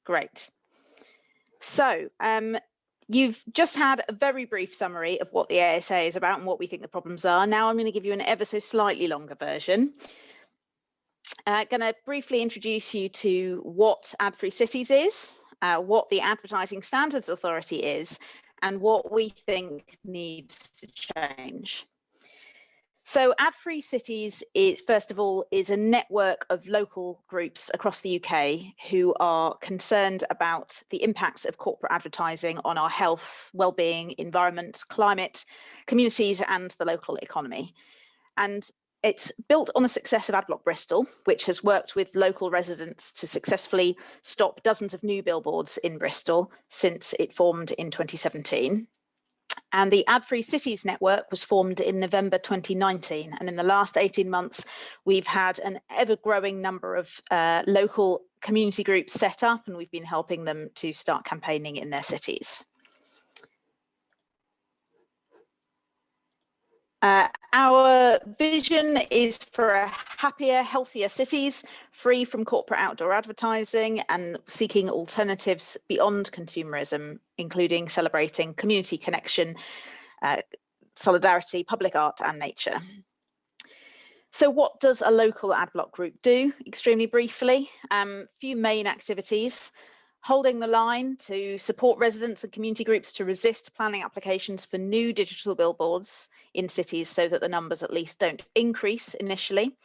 Great. So you've just had a very brief summary of what the ASA is about and what we think the problems are. Now I'm going to give you an ever so slightly longer version. Going to briefly introduce you to what Ad-Free Cities is, what the Advertising Standards Authority is, and what we think needs to change. So Ad-Free Cities is, first of all, is a network of local groups across the UK who are concerned about the impacts of corporate advertising on our health, well-being, environment, climate, communities, and the local economy. And it's built on the success of Adblock Bristol, which has worked with local residents to successfully stop dozens of new billboards in Bristol since it formed in 2017. And the Ad-Free Cities network was formed in November 2019. And in the last 18 months, we've had an ever-growing number of local community groups set up, and we've been helping them to start campaigning in their cities. Our vision is for happier, healthier cities, free from corporate outdoor advertising and seeking alternatives beyond consumerism, including celebrating community connection, solidarity, public art and nature. So what does a local Adblock group do? Extremely briefly, few main activities. Holding the line to support residents and community groups to resist planning applications for new digital billboards in cities so that the numbers at least don't increase initially,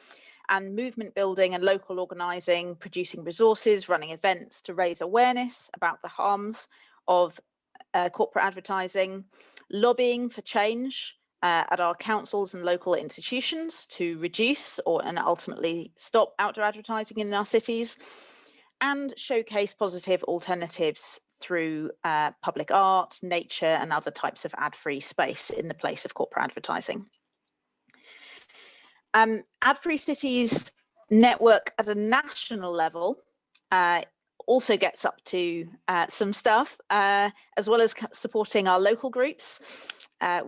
and movement building and local organising, producing resources, running events to raise awareness about the harms of corporate advertising, lobbying for change at our councils and local institutions to reduce and ultimately stop outdoor advertising in our cities, and showcase positive alternatives through public art, nature, and other types of ad-free space in the place of corporate advertising. Ad-Free Cities network at a national level also gets up to some stuff, as well as supporting our local groups.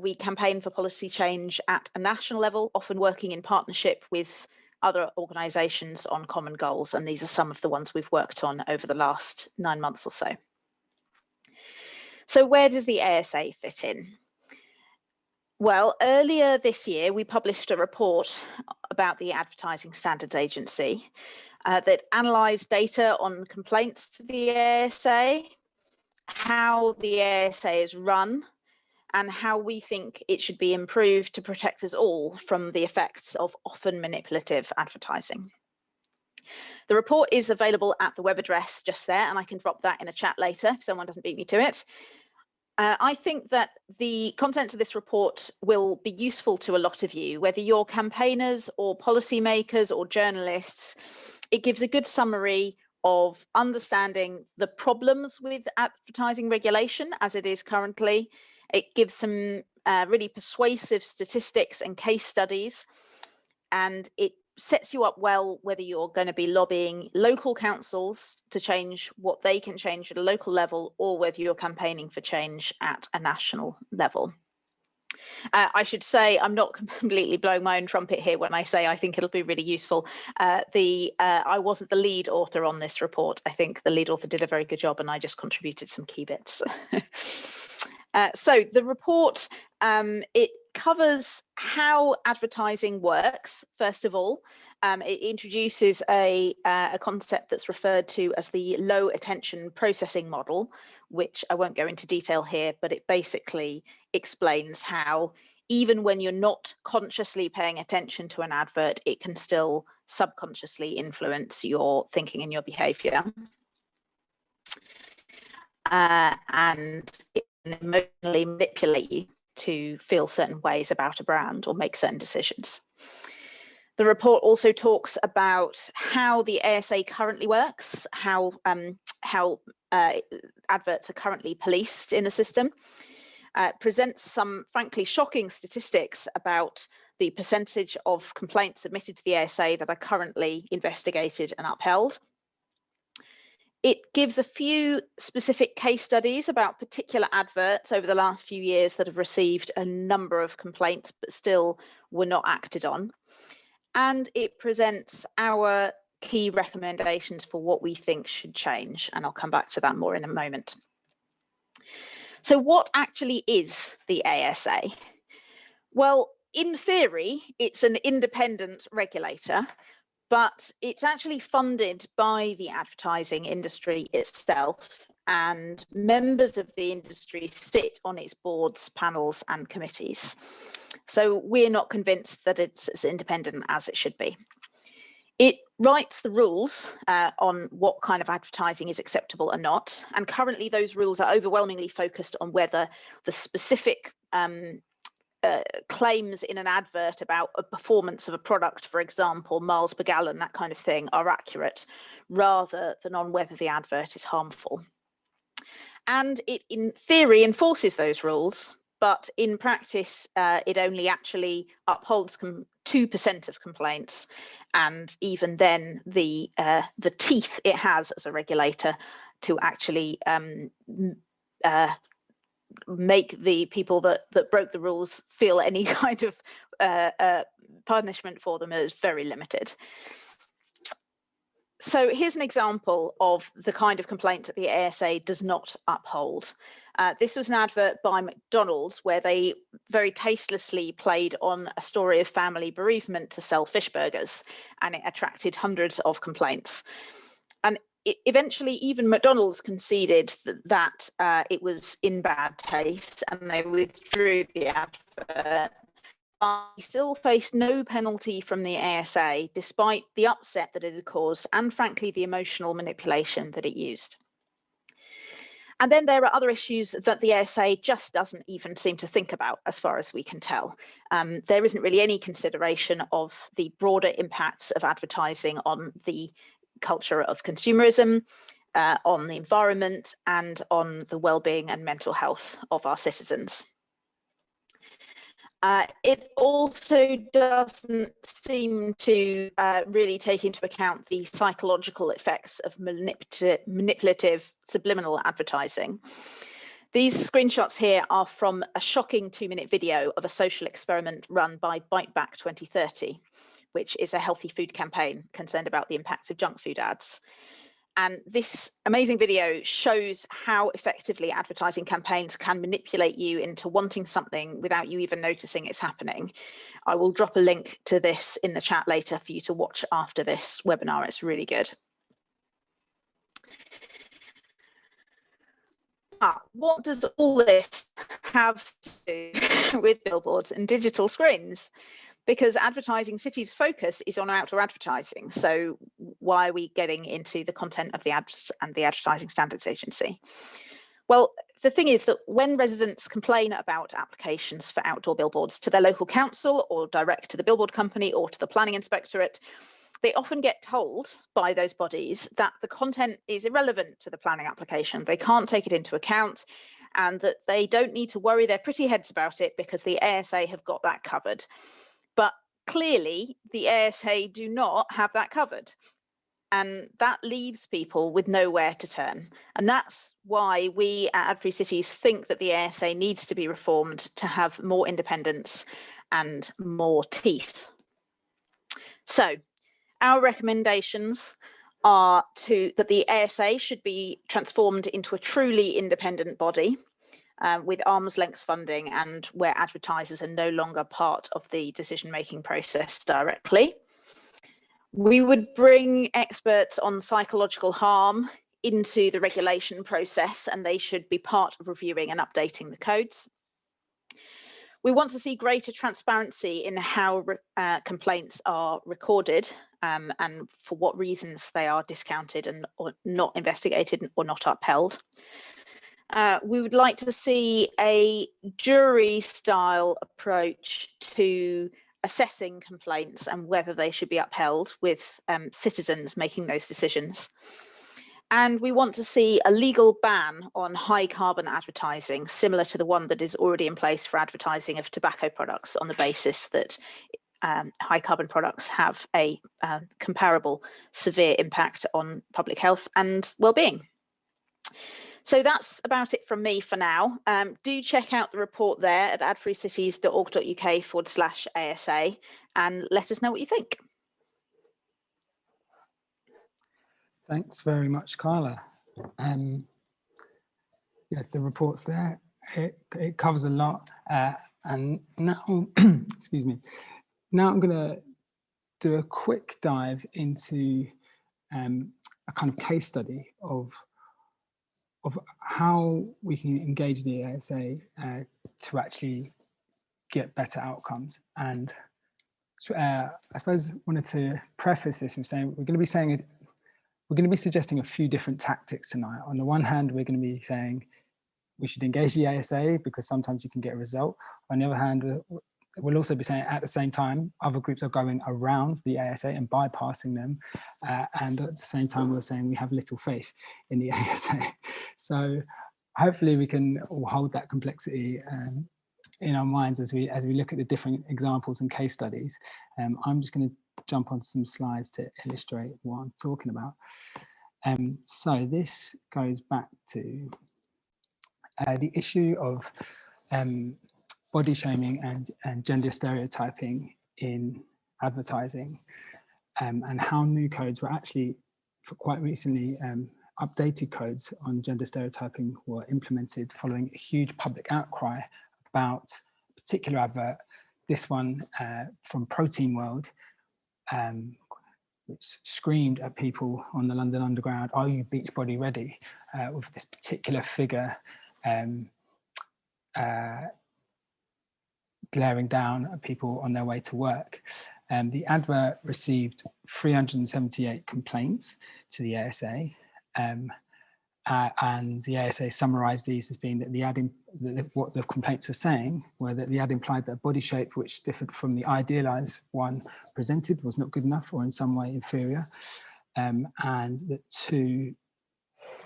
We campaign for policy change at a national level, often working in partnership with other organisations on common goals, and these are some of the ones we've worked on over the last 9 months or so. So where does the ASA fit in? Well, earlier this year, we published a report about the Advertising Standards Agency that analysed data on complaints to the ASA, how the ASA is run, and how we think it should be improved to protect us all from the effects of often manipulative advertising. The report is available at the web address just there, and I can drop that in a chat later if someone doesn't beat me to it. I think that the content of this report will be useful to a lot of you, whether you're campaigners or policymakers or journalists. It gives a good summary of understanding the problems with advertising regulation as it is currently. It gives some really persuasive statistics and case studies, and it sets you up well whether you're going to be lobbying local councils to change what they can change at a local level, or whether you're campaigning for change at a national level. I should say I'm not completely blowing my own trumpet here when I say I think it'll be really useful. I wasn't the lead author on this report. I think the lead author did a very good job and I just contributed some key bits. So the report, it covers how advertising works, first of all. It introduces a concept that's referred to as the low attention processing model, which I won't go into detail here, but it basically explains how even when you're not consciously paying attention to an advert, it can still subconsciously influence your thinking and your behavior. And it can emotionally manipulate you to feel certain ways about a brand or make certain decisions. The report also talks about how the ASA currently works, how adverts are currently policed in the system. Presents some frankly shocking statistics about the percentage of complaints submitted to the ASA that are currently investigated and upheld. It gives a few specific case studies about particular adverts over the last few years that have received a number of complaints but still were not acted on. And it presents our key recommendations for what we think should change, and I'll come back to that more in a moment. So what actually is the ASA? Well, in theory, it's an independent regulator, but it's actually funded by the advertising industry itself, and members of the industry sit on its boards, panels, and committees. So we're not convinced that it's as independent as it should be. It writes the rules on what kind of advertising is acceptable or not, and currently those rules are overwhelmingly focused on whether the specific claims in an advert about a performance of a product, for example, miles per gallon, that kind of thing, are accurate, rather than on whether the advert is harmful. And it, in theory, enforces those rules, but in practice, it only actually upholds 2% of complaints, and even then, the teeth it has as a regulator to actually make the people that broke the rules feel any kind of punishment for them is very limited. So here's an example of the kind of complaint that the ASA does not uphold. This was an advert by McDonald's where they very tastelessly played on a story of family bereavement to sell fish burgers, and it attracted hundreds of complaints. And eventually, even McDonald's conceded that it was in bad taste, and they withdrew the advert. He still faced no penalty from the ASA, despite the upset that it had caused and, frankly, the emotional manipulation that it used. And then there are other issues that the ASA just doesn't even seem to think about, as far as we can tell. There isn't really any consideration of the broader impacts of advertising on the culture of consumerism, on the environment, and on the well-being and mental health of our citizens. It also doesn't seem to really take into account the psychological effects of manipulative subliminal advertising. These screenshots here are from a shocking 2-minute video of a social experiment run by Bite Back 2030, which is a healthy food campaign concerned about the impact of junk food ads. And this amazing video shows how effectively advertising campaigns can manipulate you into wanting something without you even noticing it's happening. I will drop a link to this in the chat later for you to watch after this webinar. It's really good. What does all this have to do with billboards and digital screens? Because Advertising City's focus is on outdoor advertising. So why are we getting into the content of the ads and the Advertising Standards Agency? Well, the thing is that when residents complain about applications for outdoor billboards to their local council or direct to the billboard company or to the planning inspectorate, they often get told by those bodies that the content is irrelevant to the planning application. They can't take it into account, and that they don't need to worry their pretty heads about it because the ASA have got that covered. But clearly, the ASA do not have that covered. And that leaves people with nowhere to turn. And that's why we at Ad Free Cities think that the ASA needs to be reformed to have more independence and more teeth. So our recommendations are that the ASA should be transformed into a truly independent body with arm's length funding, and where advertisers are no longer part of the decision-making process directly. We would bring experts on psychological harm into the regulation process, and they should be part of reviewing and updating the codes. We want to see greater transparency in how complaints are recorded and for what reasons they are discounted and or not investigated or not upheld. We would like to see a jury-style approach to assessing complaints and whether they should be upheld, with citizens making those decisions. And we want to see a legal ban on high carbon advertising, similar to the one that is already in place for advertising of tobacco products, on the basis that high carbon products have a comparable severe impact on public health and well-being. So that's about it from me for now. Do check out the report there at adfreecities.org.uk/ASA and let us know what you think. Thanks very much, Carla. Yeah, the report's there. It covers a lot. And now, excuse me, now I'm going to do a quick dive into a kind of case study of how we can engage the ASA to actually get better outcomes. And I suppose I wanted to preface this with saying we're going to be suggesting a few different tactics tonight. On the one hand, we're going to be saying we should engage the ASA because sometimes you can get a result. On the other hand, we'll also be saying at the same time, other groups are going around the ASA and bypassing them. And at the same time, we're saying we have little faith in the ASA. So hopefully we can all hold that complexity in our minds as we look at the different examples and case studies. I'm just going to jump on some slides to illustrate what I'm talking about. So this goes back to the issue of body shaming and gender stereotyping in advertising, and how new codes were actually, for quite recently, updated codes on gender stereotyping were implemented following a huge public outcry about a particular advert, this one from Protein World, which screamed at people on the London Underground, "Are you Beachbody ready?" With this particular figure glaring down at people on their way to work. The advert received 378 complaints to the ASA, and the ASA summarised these as being that what the complaints were saying were that the ad implied that a body shape which differed from the idealised one presented was not good enough or in some way inferior, and that two,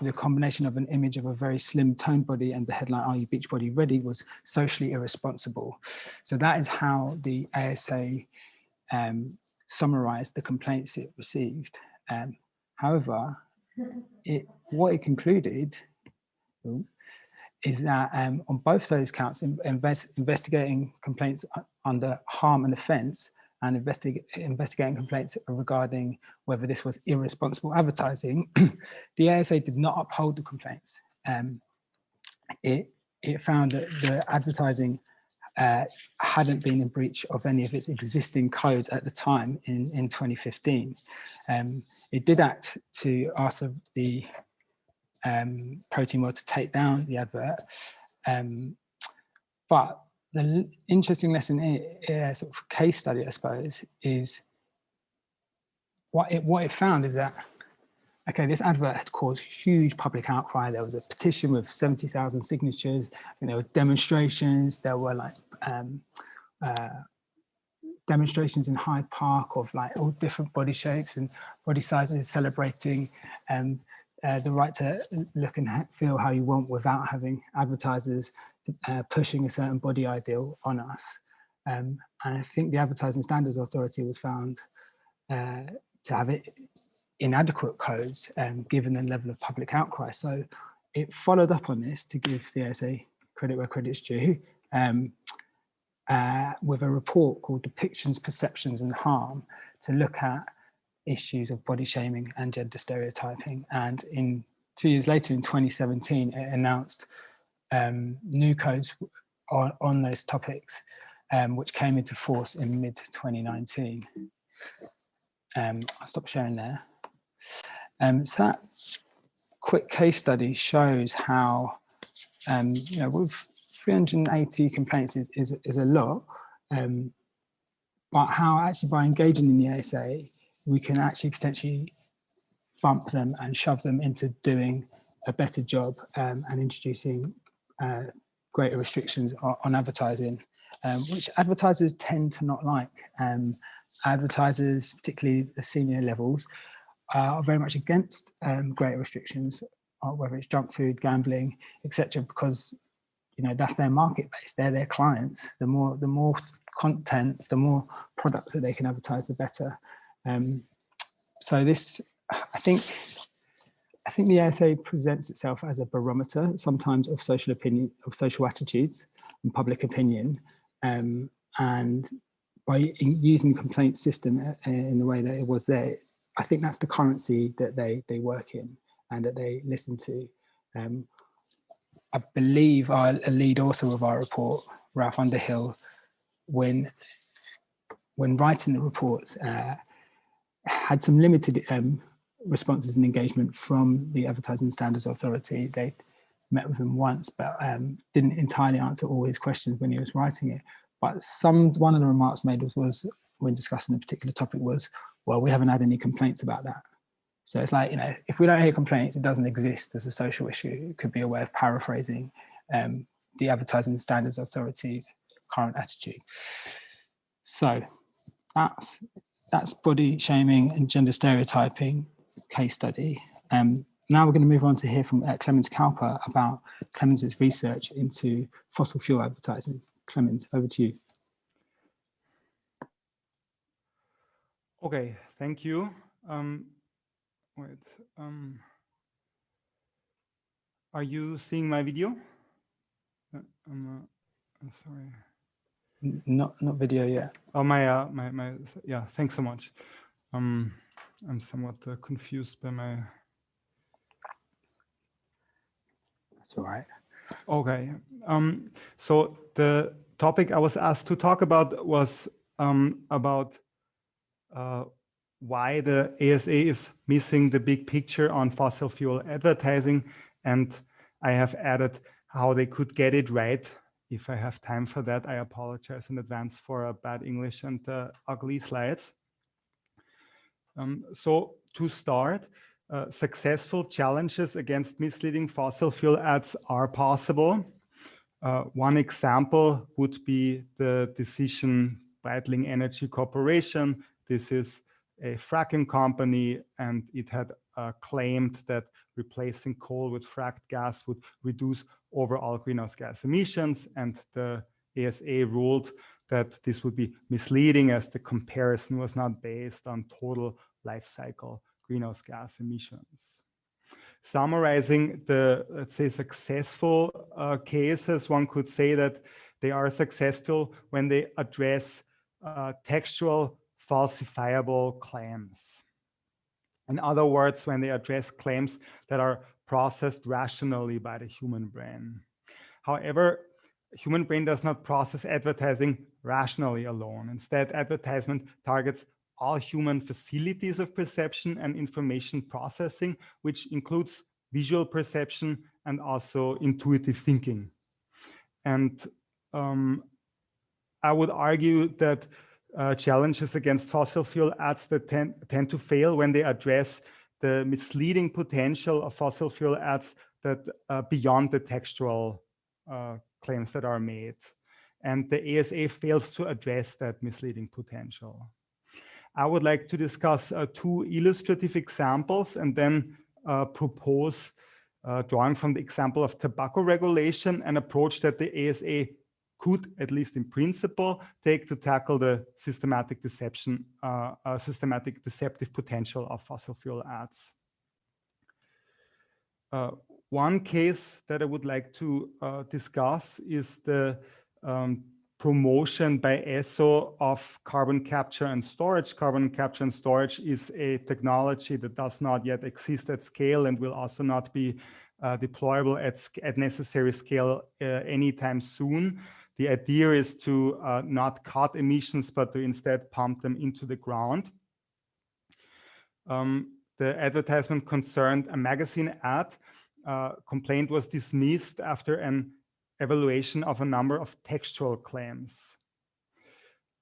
the combination of an image of a very slim toned body and the headline, "Are you Beachbody ready?" was socially irresponsible. So that is how the ASA summarised the complaints it received. However, what it concluded is that on both those counts, investigating complaints under harm and offence and investigating complaints regarding whether this was irresponsible advertising, the ASA did not uphold the complaints. It found that the advertising hadn't been in breach of any of its existing codes at the time in 2015. It did act to ask the Protein World to take down the advert, but the interesting lesson, sort of case study, I suppose, is what it found is that, okay, this advert had caused huge public outcry. There was a petition with 70,000 signatures. I think there were demonstrations. There were like demonstrations in Hyde Park of like all different body shapes and body sizes, celebrating the right to look and feel how you want without having advertisers pushing a certain body ideal on us. And I think the Advertising Standards Authority was found to have it inadequate codes given the level of public outcry. So it followed up on this to give the ASA credit where credit's due, with a report called Depictions, Perceptions and Harm to look at issues of body shaming and gender stereotyping. And 2 years later, in 2017, it announced new codes on those topics, which came into force in mid-2019. I'll stop sharing there. So that quick case study shows how, you know, with 380 complaints is a lot, but how actually by engaging in the ASA, we can actually potentially bump them and shove them into doing a better job and introducing greater restrictions on advertising, which advertisers tend to not like. Advertisers, particularly the senior levels, are very much against greater restrictions, whether it's junk food, gambling, etc., because you know that's their market base, they're their clients. The more content, the more products that they can advertise, the better. So this, I think the ASA presents itself as a barometer sometimes of social opinion, of social attitudes and public opinion, and by using the complaint system in the way that it was there, I think that's the currency that they work in and that they listen to. I believe a lead author of our report, Ralph Underhill, when writing the reports, had some limited responses and engagement from the Advertising Standards Authority. They met with him once, but didn't entirely answer all his questions when he was writing it. But one of the remarks made was when discussing a particular topic was, well, we haven't had any complaints about that. So it's like, if we don't hear complaints, it doesn't exist as a social issue. It could be a way of paraphrasing the Advertising Standards Authority's current attitude. So that's body shaming and gender stereotyping case study. Now we're going to move on to hear from Clemens Kauper about Clemens' research into fossil fuel advertising. Clemens, over to you. Okay, thank you. Are you seeing my video? I'm sorry. Not video yet. Oh, yeah, thanks so much. I'm somewhat confused by my... That's all right. Okay, so the topic I was asked to talk about was about why the ASA is missing the big picture on fossil fuel advertising, and I have added how they could get it right. If I have time for that, I apologize in advance for bad English and ugly slides. So to start, successful challenges against misleading fossil fuel ads are possible. One example would be the decision Breitling Energy Corporation. This is a fracking company, and it had claimed that replacing coal with fracked gas would reduce overall greenhouse gas emissions, and the ASA ruled that this would be misleading as the comparison was not based on total life cycle greenhouse gas emissions. Summarizing the, let's say, successful cases, one could say that they are successful when they address textual falsifiable claims. In other words, when they address claims that are processed rationally by the human brain. However, human brain does not process advertising rationally alone. Instead, advertisement targets all human facilities of perception and information processing, which includes visual perception and also intuitive thinking. And I would argue that challenges against fossil fuel ads that tend to fail when they address the misleading potential of fossil fuel ads that beyond the textual claims that are made. And the ASA fails to address that misleading potential. I would like to discuss two illustrative examples and then propose, drawing from the example of tobacco regulation, an approach that the ASA could, at least in principle, take to tackle the systematic deceptive potential of fossil fuel ads. One case that I would like to discuss is the promotion by ESSO of carbon capture and storage. Carbon capture and storage is a technology that does not yet exist at scale and will also not be deployable at necessary scale anytime soon. The idea is to not cut emissions, but to instead pump them into the ground. The advertisement concerned a magazine ad. Complaint was dismissed after an evaluation of a number of textual claims.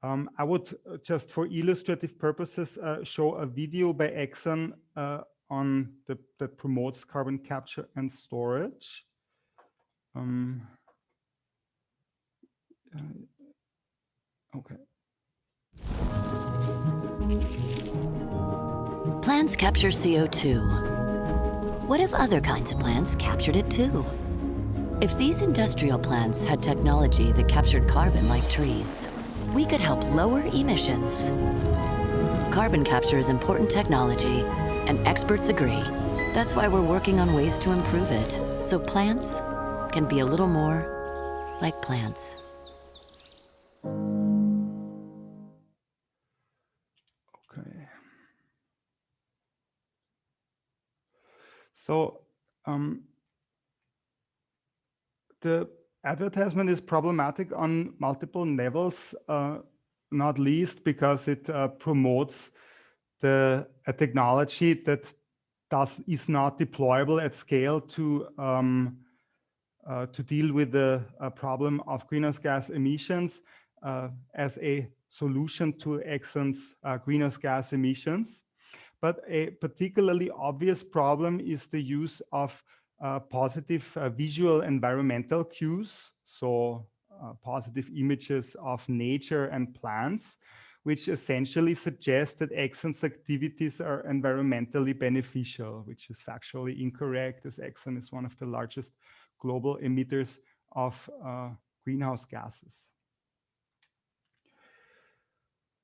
I would just, for illustrative purposes, show a video by Exxon that promotes carbon capture and storage. Okay. Plants capture CO2. What if other kinds of plants captured it too? If these industrial plants had technology that captured carbon like trees, we could help lower emissions. Carbon capture is important technology, and experts agree. That's why we're working on ways to improve it, so plants can be a little more like plants. Okay. So the advertisement is problematic on multiple levels, not least because it promotes a technology that is not deployable at scale to deal with the problem of greenhouse gas emissions as a solution to Exxon's greenhouse gas emissions. But a particularly obvious problem is the use of positive visual environmental cues, so positive images of nature and plants, which essentially suggest that Exxon's activities are environmentally beneficial, which is factually incorrect, as Exxon is one of the largest global emitters of greenhouse gases.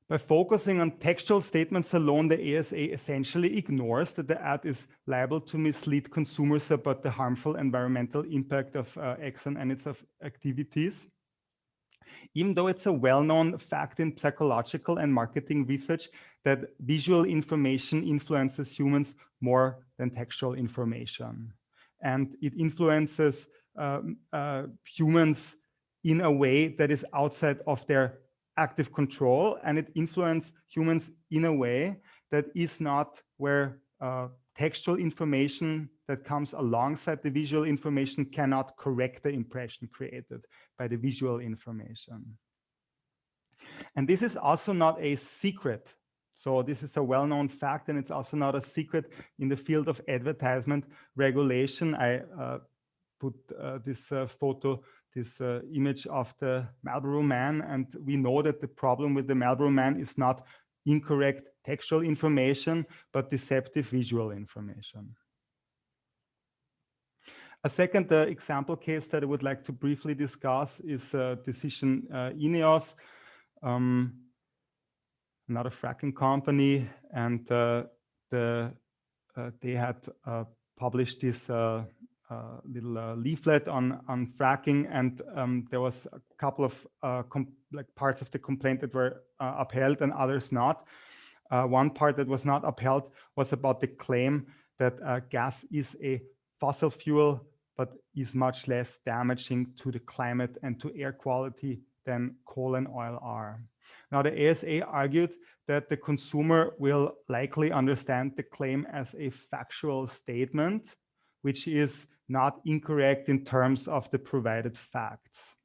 By focusing on textual statements alone, the ASA essentially ignores that the ad is liable to mislead consumers about the harmful environmental impact of Exxon and its activities. Even though it's a well-known fact in psychological and marketing research that visual information influences humans more than textual information. And it influences humans in a way that is outside of their active control, and it influences humans in a way that is not where textual information that comes alongside the visual information cannot correct the impression created by the visual information. And this is also not a secret. So this is a well-known fact, and it's also not a secret in the field of advertisement regulation. I put this photo, this image of the Marlboro Man, and we know that the problem with the Marlboro Man is not incorrect textual information, but deceptive visual information. A second example case that I would like to briefly discuss is Decision INEOS, another fracking company, and they had published this little leaflet on fracking, and there was a couple of parts of the complaint that were upheld and others not. One part that was not upheld was about the claim that gas is a fossil fuel, but is much less damaging to the climate and to air quality than coal and oil are. Now, the ASA argued that the consumer will likely understand the claim as a factual statement, which is not incorrect in terms of the provided facts.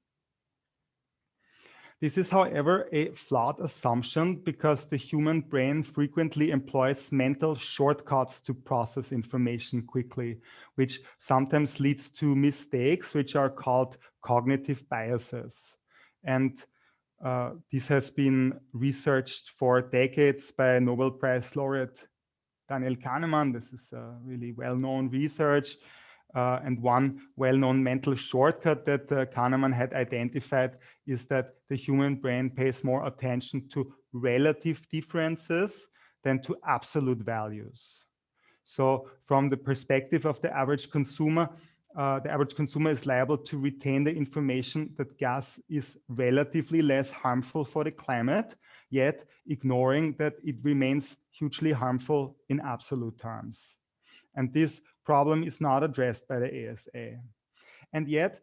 This is, however, a flawed assumption because the human brain frequently employs mental shortcuts to process information quickly, which sometimes leads to mistakes, which are called cognitive biases. And this has been researched for decades by Nobel Prize laureate Daniel Kahneman. This is really well-known research. And one well-known mental shortcut that Kahneman had identified is that the human brain pays more attention to relative differences than to absolute values. So from the perspective of the average consumer is liable to retain the information that gas is relatively less harmful for the climate, yet ignoring that it remains hugely harmful in absolute terms. And this problem is not addressed by the ASA. And yet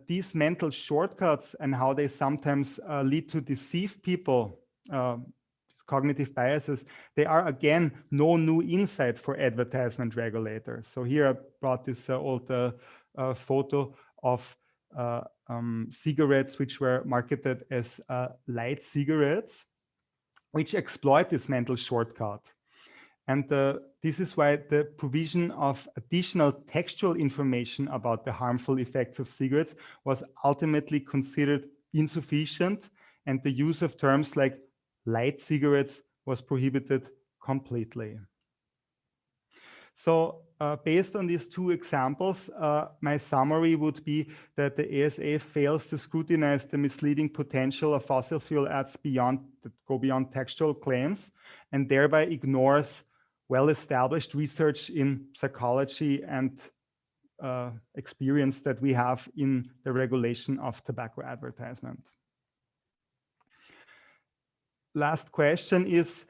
these mental shortcuts and how they sometimes lead to deceive people, cognitive biases, they are again no new insight for advertisement regulators. So here I brought this old photo of cigarettes which were marketed as light cigarettes, which exploit this mental shortcut. And this is why the provision of additional textual information about the harmful effects of cigarettes was ultimately considered insufficient, and the use of terms like light cigarettes was prohibited completely. So based on these two examples, my summary would be that the ASA fails to scrutinize the misleading potential of fossil fuel ads that go beyond textual claims, and thereby ignores well-established research in psychology and experience that we have in the regulation of tobacco advertisement. Last question is,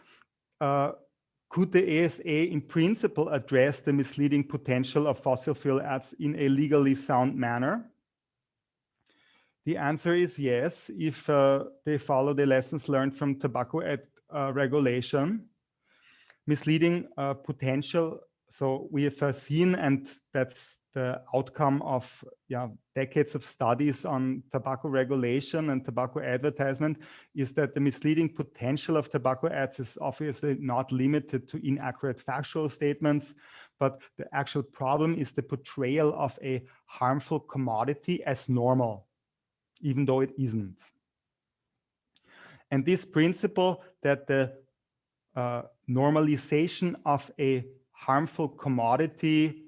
could the ASA in principle address the misleading potential of fossil fuel ads in a legally sound manner? The answer is yes, if they follow the lessons learned from tobacco ad regulation. Misleading potential, so we have seen, and that's the outcome of decades of studies on tobacco regulation and tobacco advertisement, is that the misleading potential of tobacco ads is obviously not limited to inaccurate factual statements, but the actual problem is the portrayal of a harmful commodity as normal, even though it isn't. And this principle that the normalization of a harmful commodity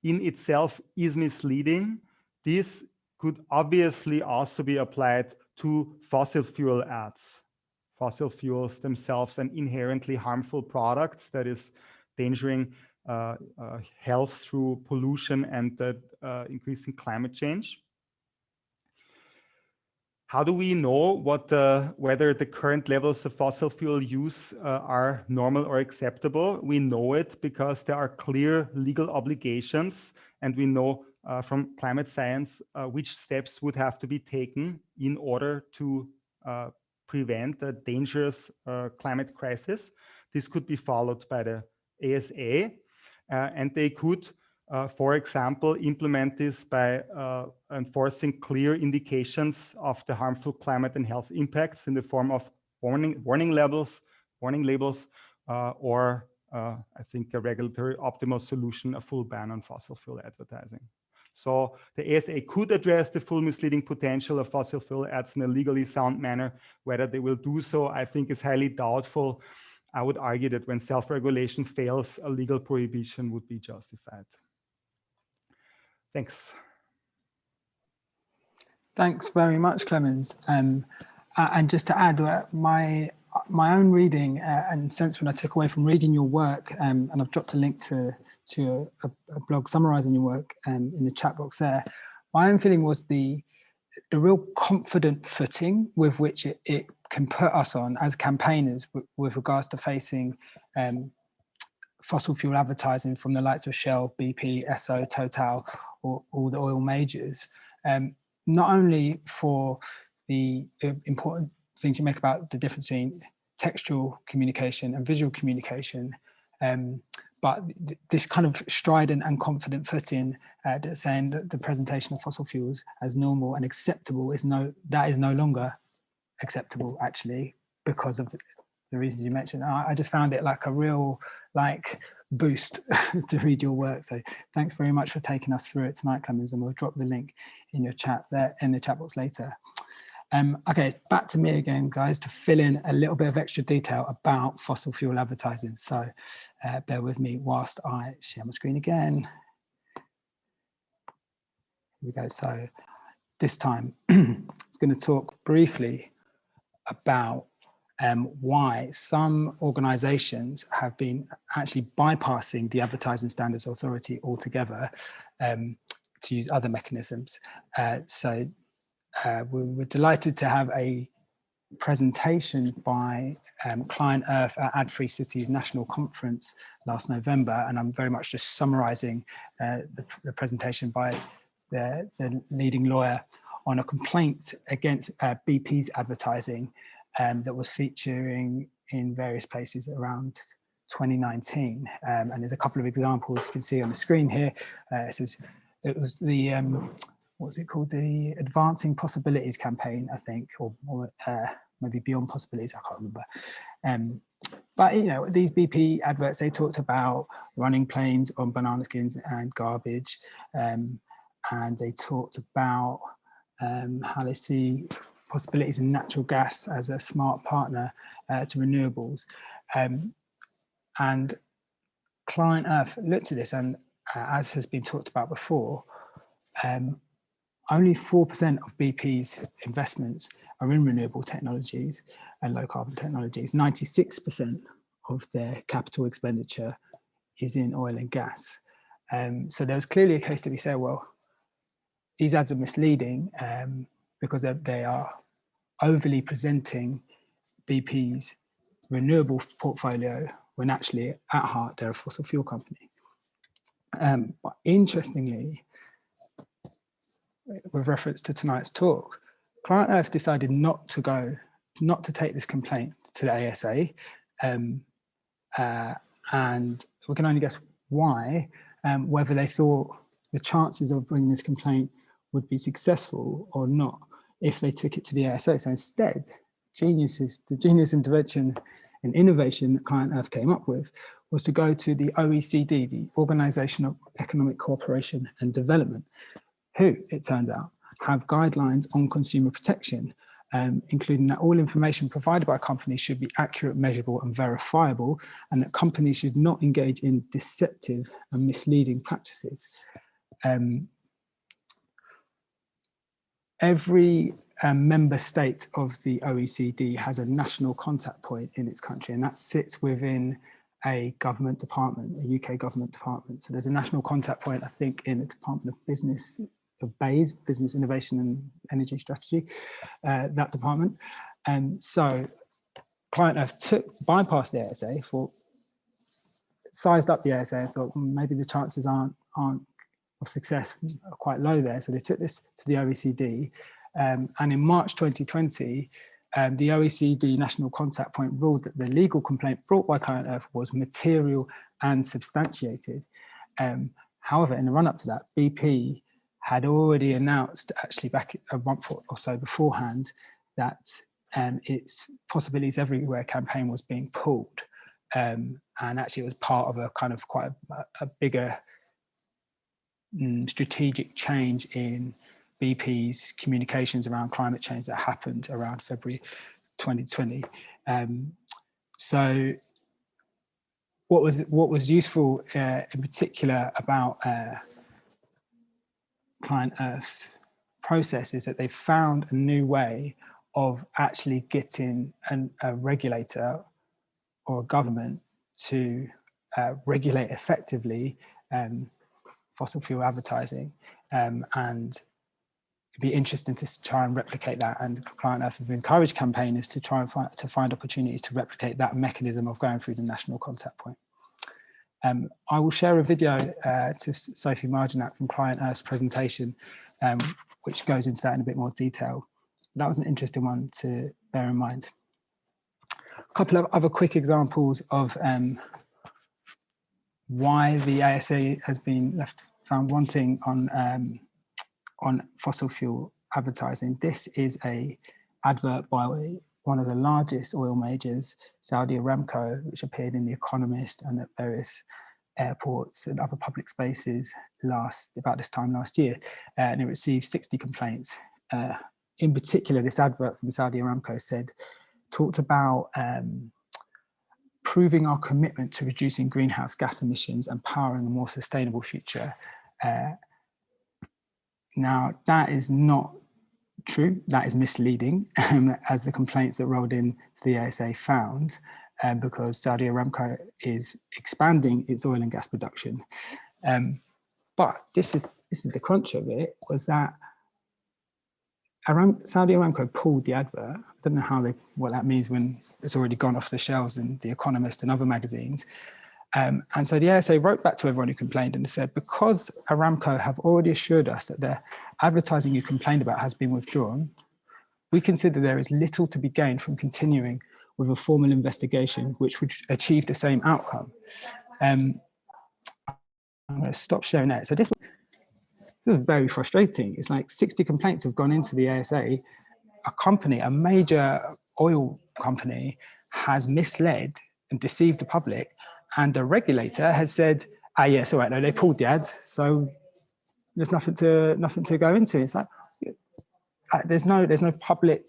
in itself is misleading, this could obviously also be applied to fossil fuel ads. Fossil fuels themselves and inherently harmful products that is endangering health through pollution and increasing climate change. How do we know whether the current levels of fossil fuel use are normal or acceptable? We know it because there are clear legal obligations, and we know from climate science which steps would have to be taken in order to prevent a dangerous climate crisis. This could be followed by the ASA, and they could for example, implement this by enforcing clear indications of the harmful climate and health impacts in the form of warning labels, or I think a regulatory optimal solution, a full ban on fossil fuel advertising. So the ASA could address the full misleading potential of fossil fuel ads in a legally sound manner. Whether they will do so, I think, is highly doubtful. I would argue that when self-regulation fails, a legal prohibition would be justified. Thanks. Thanks very much, Clemens. And just to add, my own reading and sense when I took away from reading your work, and I've dropped a link to a blog summarizing your work in the chat box there. My own feeling was the real confident footing with which it can put us on as campaigners with regards to facing fossil fuel advertising from the likes of Shell, BP, Esso, Total, or all the oil majors. Not only for the important things you make about the difference between textual communication and visual communication, but this kind of strident and confident footing saying that the presentation of fossil fuels as normal and acceptable is no longer acceptable, actually, because of the reasons you mentioned. I just found it like a real boost to read your work. So thanks very much for taking us through it tonight, Clemens, and we'll drop the link in your chat there in the chat box later. Okay, back to me again, guys, to fill in a little bit of extra detail about fossil fuel advertising. So bear with me whilst I share my screen again. Here we go. So this time, I'm going to talk briefly about why some organizations have been actually bypassing the Advertising Standards Authority altogether to use other mechanisms. We were delighted to have a presentation by Client Earth at Ad-Free Cities National Conference last November, and I'm very much just summarizing the presentation by the leading lawyer on a complaint against BP's advertising that was featuring in various places around 2019. And there's a couple of examples you can see on the screen here. It was the, what's it called? The Advancing Possibilities campaign, I think, or maybe Beyond Possibilities, I can't remember. But, you know, these BP adverts, they talked about running planes on banana skins and garbage. And they talked about how they see possibilities in natural gas as a smart partner to renewables. And Client Earth looked at this, and as has been talked about before, only 4% of BP's investments are in renewable technologies and low carbon technologies. 96% of their capital expenditure is in oil and gas. So there's clearly a case to be said, well, these ads are misleading because they are overly presenting BP's renewable portfolio when actually at heart they're a fossil fuel company. But interestingly, with reference to tonight's talk, Client Earth decided not to take this complaint to the ASA, and we can only guess why, whether they thought the chances of bringing this complaint would be successful or not if they took it to the ASA. So instead, the genius intervention and innovation that Client Earth came up with was to go to the OECD, the Organization of Economic Cooperation and Development, who, it turns out, have guidelines on consumer protection, including that all information provided by companies should be accurate, measurable and verifiable, and that companies should not engage in deceptive and misleading practices. Every member state of the OECD has a national contact point in its country, and that sits within a government department, a UK government department. So there's a national contact point, I think, in the Department of Business, of BEIS, Business Innovation and Energy Strategy, that department. So Client Earth bypassed the ASA, sized up the ASA and thought maybe the chances aren't of success are quite low there. So they took this to the OECD, and in March 2020, the OECD National Contact Point ruled that the legal complaint brought by Client Earth was material and substantiated. However, in the run-up to that, BP had already announced, actually back a month or so beforehand, that its Possibilities Everywhere campaign was being pulled. And actually it was part of a kind of quite a bigger strategic change in BP's communications around climate change that happened around February 2020. So what was useful in particular about Client Earth's process is that they found a new way of actually getting a regulator or a government to regulate effectively fossil fuel advertising, and it'd be interesting to try and replicate that. And Client Earth have encouraged campaigners to try and find opportunities to replicate that mechanism of going through the national contact point. I will share a video to Sophie Marginac from Client Earth's presentation, which goes into that in a bit more detail. That was an interesting one to bear in mind. A couple of other quick examples of why the ASA has been found wanting on fossil fuel advertising. This is a advert by one of the largest oil majors, Saudi Aramco, which appeared in The Economist and at various airports and other public spaces about this time last year, and it received 60 complaints. In particular, this advert from Saudi Aramco talked about proving our commitment to reducing greenhouse gas emissions and powering a more sustainable future. Now, that is not true, that is misleading, as the complaints that rolled in to the ASA found, because Saudi Aramco is expanding its oil and gas production. But this is the crunch of it, was that Saudi Aramco pulled the advert. I don't know what that means when it's already gone off the shelves in The Economist and other magazines. And so the ASA wrote back to everyone who complained and said, because Aramco have already assured us that their advertising you complained about has been withdrawn, we consider there is little to be gained from continuing with a formal investigation which would achieve the same outcome. I'm going to stop sharing that. So this was very frustrating. It's like 60 complaints have gone into the ASA. A major oil company has misled and deceived the public, and the regulator has said, yes, all right, no, they pulled the ads, so there's nothing to go into. It's like, there's no public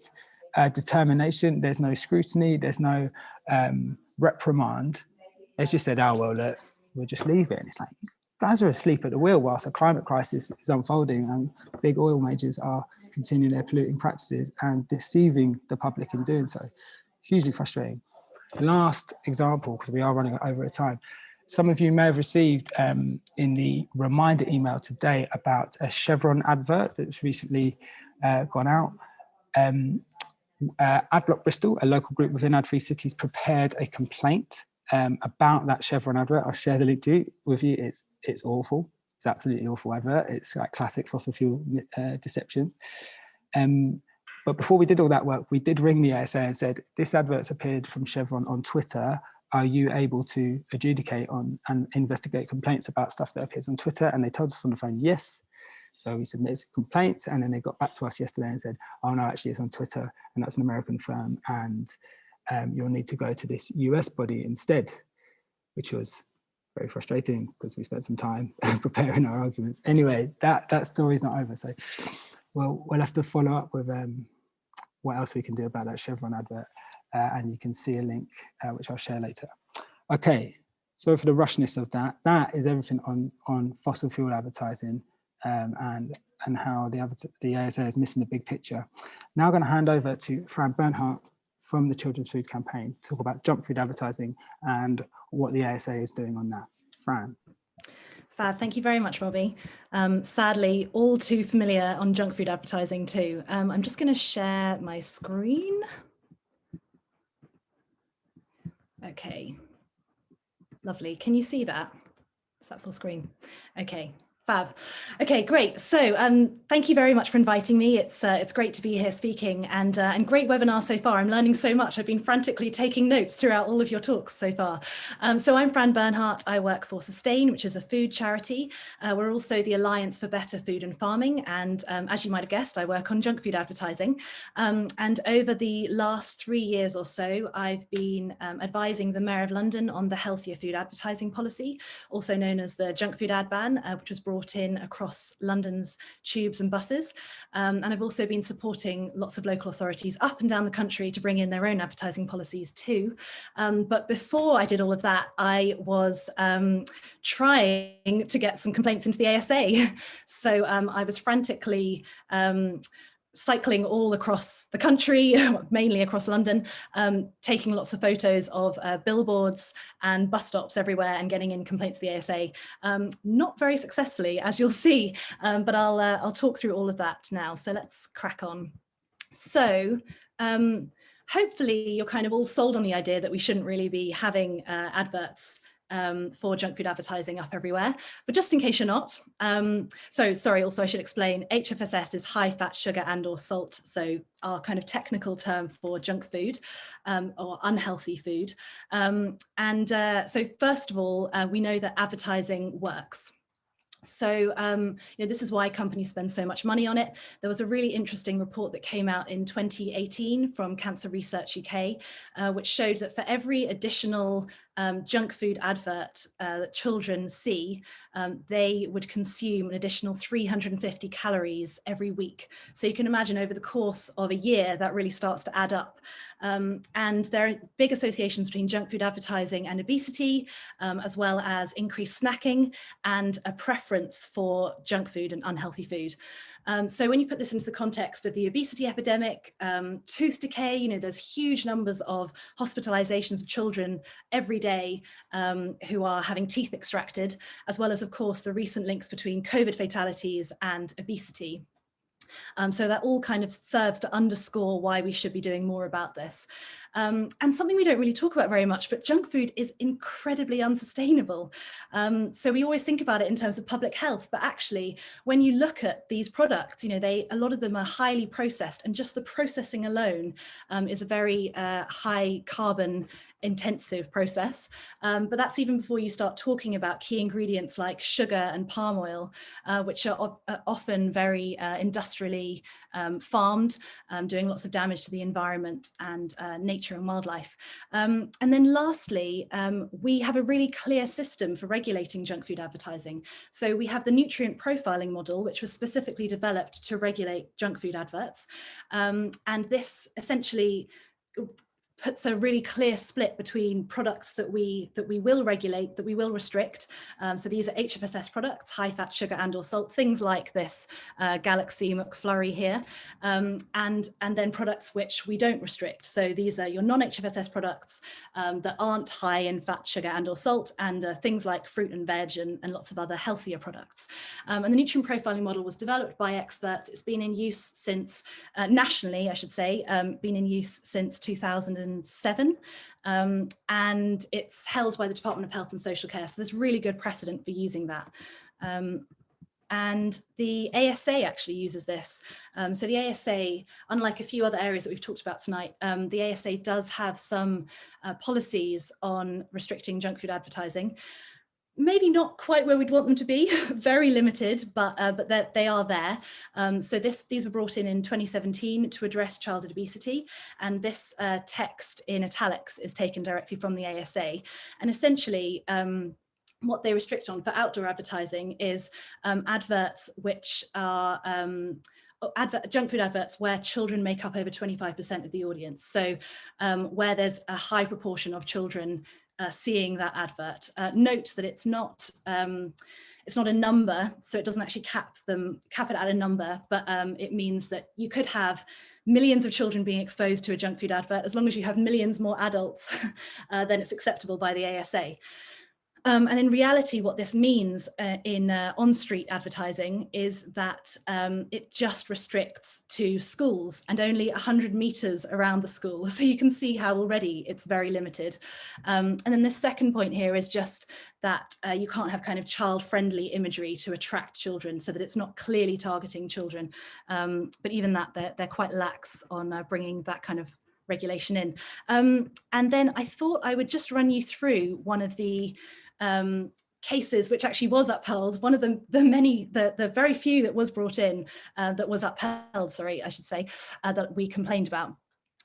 determination, there's no scrutiny, there's no reprimand. They just said, oh, well, look, we'll just leave it. And it's like, guys are asleep at the wheel whilst a climate crisis is unfolding and big oil majors are continuing their polluting practices and deceiving the public in doing so. Hugely frustrating. Last example, because we are running over a time. Some of you may have received in the reminder email today about a Chevron advert that's recently gone out. AdBlock Bristol, a local group within Ad Free Cities, prepared a complaint about that Chevron advert. I'll share the link with you. It's awful. It's absolutely awful advert. It's like classic fossil fuel deception. But before we did all that work, we did ring the ASA and said, this advert's appeared from Chevron on Twitter. Are you able to adjudicate on and investigate complaints about stuff that appears on Twitter? And they told us on the phone, yes. So we submitted complaints, and then they got back to us yesterday and said, oh no, actually it's on Twitter, and that's an American firm, and you'll need to go to this US body instead, which was very frustrating because we spent some time preparing our arguments. Anyway, that story's not over. So we'll have to follow up with what else we can do about that Chevron advert. And you can see a link, which I'll share later. Okay, so for the rushness of that, that is everything on fossil fuel advertising and how the ASA is missing the big picture. Now I'm going to hand over to Fran Bernhardt from the Children's Food Campaign to talk about junk food advertising and what the ASA is doing on that. Fran. Fab, thank you very much, Robbie. Sadly, all too familiar on junk food advertising too. I'm just going to share my screen. Okay, lovely. Can you see that? Is that full screen? Okay. Fab. Okay, great. So thank you very much for inviting me. It's great to be here speaking, and great webinar so far. I'm learning so much. I've been frantically taking notes throughout all of your talks so far. So I'm Fran Bernhardt. I work for Sustain, which is a food charity. We're also the Alliance for Better Food and Farming. And as you might have guessed, I work on junk food advertising. And over the last 3 years or so, I've been advising the Mayor of London on the healthier food advertising policy, also known as the junk food ad ban, which was brought in across London's tubes and buses. And I've also been supporting lots of local authorities up and down the country to bring in their own advertising policies too. But before I did all of that, I was trying to get some complaints into the ASA. So I was frantically cycling all across the country, mainly across London, taking lots of photos of billboards and bus stops everywhere and getting in complaints to the ASA. Not very successfully, as you'll see, but I'll talk through all of that now. So let's crack on. So hopefully you're kind of all sold on the idea that we shouldn't really be having adverts for junk food advertising up everywhere, but just in case you're not, so sorry, also I should explain, HFSS is high fat, sugar and or salt, so our kind of technical term for junk food or unhealthy food. So first of all, we know that advertising works. So, this is why companies spend so much money on it. There was a really interesting report that came out in 2018 from Cancer Research UK, which showed that for every additional junk food advert that children see, they would consume an additional 350 calories every week. So you can imagine over the course of a year, that really starts to add up. And there are big associations between junk food advertising and obesity, as well as increased snacking and a preference for junk food and unhealthy food. So when you put this into the context of the obesity epidemic, tooth decay, there's huge numbers of hospitalizations of children every day who are having teeth extracted, as well as, of course, the recent links between COVID fatalities and obesity. So that all kind of serves to underscore why we should be doing more about this. And something we don't really talk about very much, but junk food is incredibly unsustainable. So we always think about it in terms of public health, but actually when you look at these products, a lot of them are highly processed, and just the processing alone is a very high carbon intensive process. But that's even before you start talking about key ingredients like sugar and palm oil, which are often very industrially farmed, doing lots of damage to the environment and nature and wildlife. And then lastly, we have a really clear system for regulating junk food advertising. So we have the nutrient profiling model, which was specifically developed to regulate junk food adverts. And this essentially puts a really clear split between products that we will regulate, that we will restrict. So these are HFSS products, high fat, sugar and or salt, things like this Galaxy McFlurry here, and then products which we don't restrict. So these are your non-HFSS products that aren't high in fat, sugar and or salt, and things like fruit and veg and lots of other healthier products. And the nutrient profiling model was developed by experts. It's been in use since, nationally, I should say, been in use since 2009. 2007, and it's held by the Department of Health and Social Care. So there's really good precedent for using that. And the ASA actually uses this. So the ASA, unlike a few other areas that we've talked about tonight, the ASA does have some policies on restricting junk food advertising. Maybe not quite where we'd want them to be, very limited, but they are there. So these were brought in 2017 to address childhood obesity. And this text in italics is taken directly from the ASA. And essentially, what they restrict on for outdoor advertising is adverts which are junk food adverts where children make up over 25% of the audience. So where there's a high proportion of children seeing that advert. Note that it's not a number, so it doesn't actually cap it at a number, but it means that you could have millions of children being exposed to a junk food advert. As long as you have millions more adults, then it's acceptable by the ASA. And in reality, what this means in on-street advertising is that it just restricts to schools and only 100 meters around the school. So you can see how already it's very limited. And then the second point here is just that you can't have kind of child-friendly imagery to attract children, so that it's not clearly targeting children. But even that, they're quite lax on bringing that kind of regulation in. And then I thought I would just run you through one of the cases which actually was upheld, one of the very few that was brought in that was upheld, sorry, I should say, that we complained about.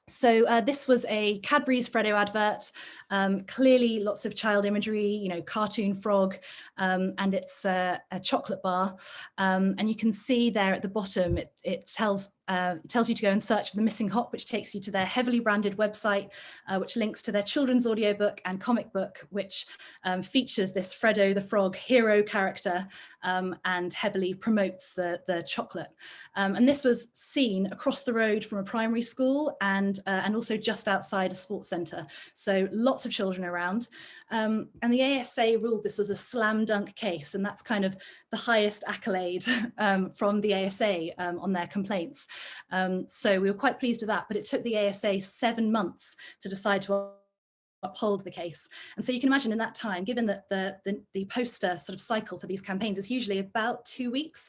So this was a Cadbury's Freddo advert, clearly lots of child imagery, you know, cartoon frog, and it's a chocolate bar. And you can see there at the bottom, it tells you to go and search for the missing hop, which takes you to their heavily branded website, which links to their children's audiobook and comic book, which features this Freddo the Frog hero character and heavily promotes the chocolate. And this was seen across the road from a primary school and also just outside a sports centre. So lots of children around. And the ASA ruled this was a slam dunk case, and that's kind of the highest accolade from the ASA on their complaints. So we were quite pleased with that, but it took the ASA 7 months to decide to uphold the case. And so you can imagine in that time, given that the poster sort of cycle for these campaigns is usually about 2 weeks,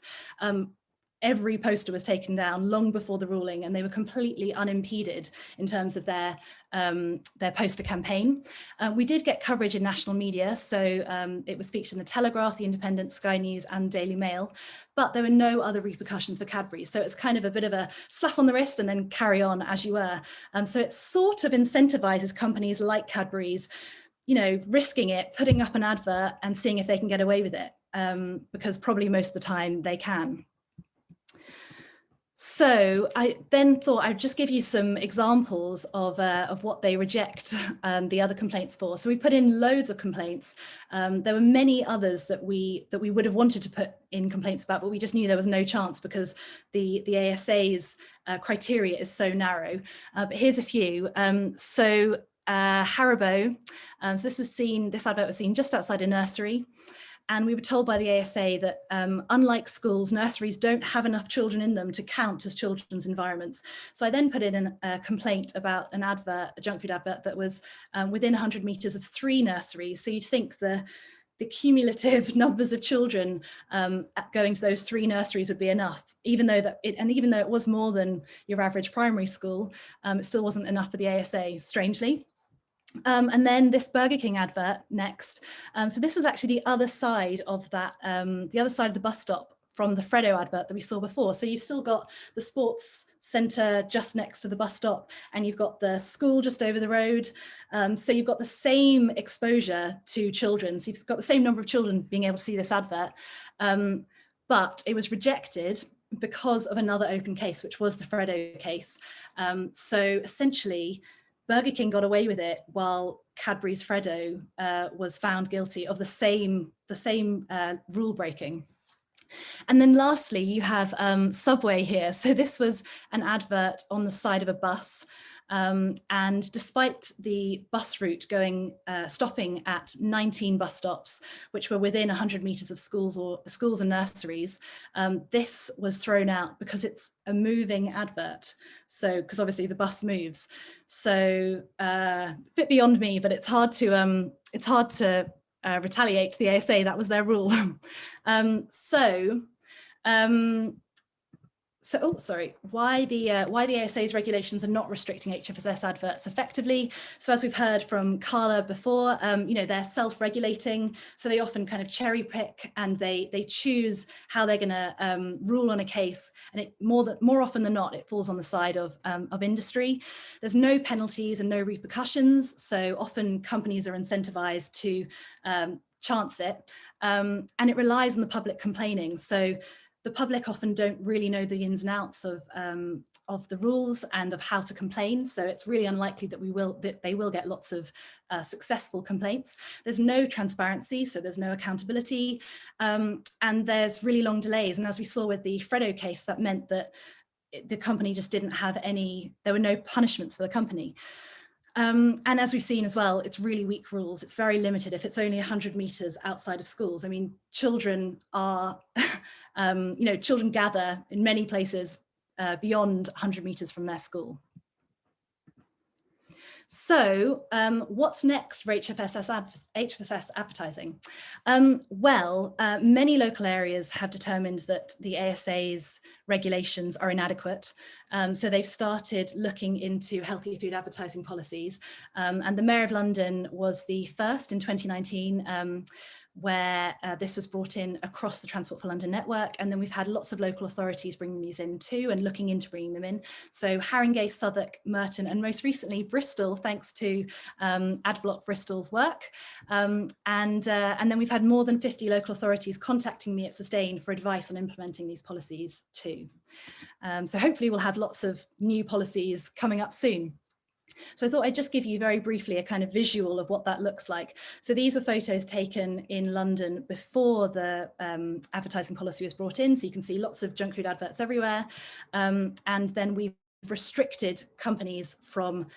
every poster was taken down long before the ruling, and they were completely unimpeded in terms of their poster campaign. We did get coverage in national media, so it was featured in the Telegraph, the Independent, Sky News and Daily Mail, but there were no other repercussions for Cadbury. So it's kind of a bit of a slap on the wrist and then carry on as you were. So it sort of incentivizes companies like Cadbury's, you know, risking it, putting up an advert and seeing if they can get away with it, because probably most of the time they can. So I then thought I'd just give you some examples of what they reject the other complaints for. So we put in loads of complaints. There were many others that we would have wanted to put in complaints about, but we just knew there was no chance because the ASA's criteria is so narrow. But here's a few. So Haribo. So this advert was seen just outside a nursery. And we were told by the ASA that unlike schools, nurseries don't have enough children in them to count as children's environments. So I then put in a complaint about an advert, a junk food advert that was within 100 meters of 3 nurseries. So you'd think the cumulative numbers of children going to those 3 nurseries would be enough, even though it was more than your average primary school, it still wasn't enough for the ASA, strangely. And then this Burger King advert next. So this was actually the other side of that, the other side of the bus stop from the Freddo advert that we saw before. So you've still got the sports centre just next to the bus stop, and you've got the school just over the road. So you've got the same exposure to children. So you've got the same number of children being able to see this advert, but it was rejected because of another open case, which was the Freddo case. So essentially, Burger King got away with it while Cadbury's Freddo was found guilty of the same rule breaking. And then lastly, you have Subway here. So this was an advert on the side of a bus. And despite the bus route stopping at 19 bus stops, which were within 100 meters of schools and nurseries, this was thrown out because it's a moving advert. So, because obviously the bus moves. So a bit beyond me, but it's hard to retaliate to the ASA. That was their rule. Why the ASA's regulations are not restricting HFSS adverts effectively. So as we've heard from Carla before, they're self-regulating, so they often kind of cherry pick and they choose how they're going to rule on a case, and more often than not, it falls on the side of industry. There's no penalties and no repercussions, so often companies are incentivized to chance it, and it relies on the public complaining. So the public often don't really know the ins and outs of the rules and of how to complain. So it's really unlikely that they will get lots of successful complaints. There's no transparency, so there's no accountability, and there's really long delays. And as we saw with the Freddo case, that meant that the company just didn't have there were no punishments for the company. And as we've seen as well, it's really weak rules. It's very limited if it's only 100 meters outside of schools. I mean, children are, children gather in many places beyond 100 meters from their school. So what's next for HFSS advertising? Many local areas have determined that the ASA's regulations are inadequate. So they've started looking into healthy food advertising policies. And the Mayor of London was the first in 2019 where this was brought in across the Transport for London network. And then we've had lots of local authorities bringing these in too and looking into bringing them in. So Haringey, Southwark, Merton, and most recently Bristol, thanks to Adblock Bristol's work. And then we've had more than 50 local authorities contacting me at Sustain for advice on implementing these policies too. So hopefully we'll have lots of new policies coming up soon. So I thought I'd just give you very briefly a kind of visual of what that looks like. So these were photos taken in London before the advertising policy was brought in. So you can see lots of junk food adverts everywhere. And then we've restricted companies from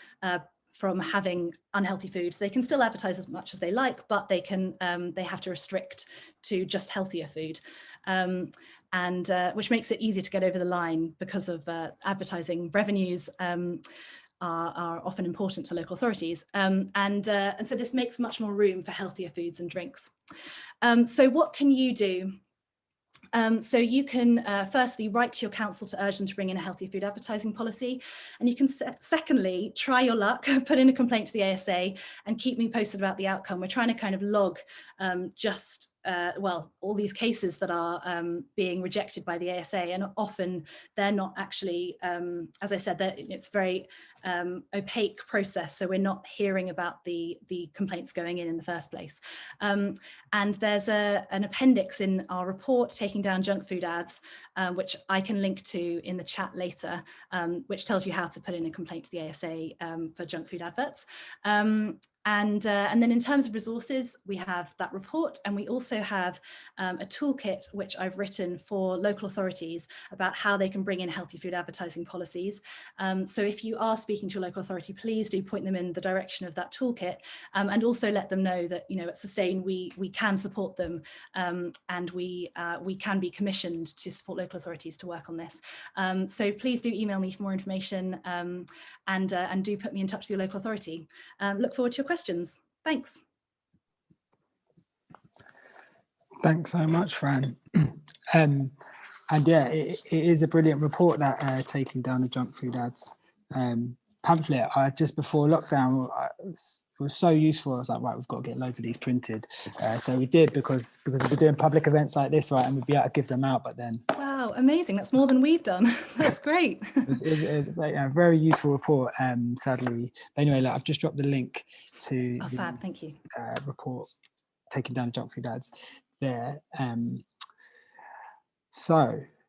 having unhealthy foods. They can still advertise as much as they like, but they have to restrict to just healthier food. Which makes it easier to get over the line because of advertising revenues are often important to local authorities. And so this makes much more room for healthier foods and drinks. So what can you do? So you can firstly write to your council to urge them to bring in a healthy food advertising policy. And you can secondly, try your luck, put in a complaint to the ASA and keep me posted about the outcome. We're trying to kind of log all these cases that are being rejected by the ASA, and often they're not actually, as I said, it's very opaque process, so we're not hearing about the complaints going in the first place. And there's an appendix in our report, Taking Down Junk Food Ads, which I can link to in the chat later, which tells you how to put in a complaint to the ASA for junk food adverts. And then in terms of resources, we have that report, and we also have a toolkit which I've written for local authorities about how they can bring in healthy food advertising policies. So if you are speaking to a local authority, please do point them in the direction of that toolkit, and also let them know that, at Sustain we can support them, and we can be commissioned to support local authorities to work on this. So please do email me for more information, and do put me in touch with your local authority. Look forward to your questions. Thanks. Thanks so much, Fran. And yeah, it is a brilliant report, that Taking Down the Junk Food Ads pamphlet. Just before lockdown, it was so useful. I was like, right, we've got to get loads of these printed. So we did, because we're doing public events like this, right, and we'd be able to give them out. But then, wow, amazing! That's more than we've done. That's great. It was a very useful report. Sadly, but anyway, look, I've just dropped the link to the fab, thank you. Report, Taking Down Junk Food Ads there. So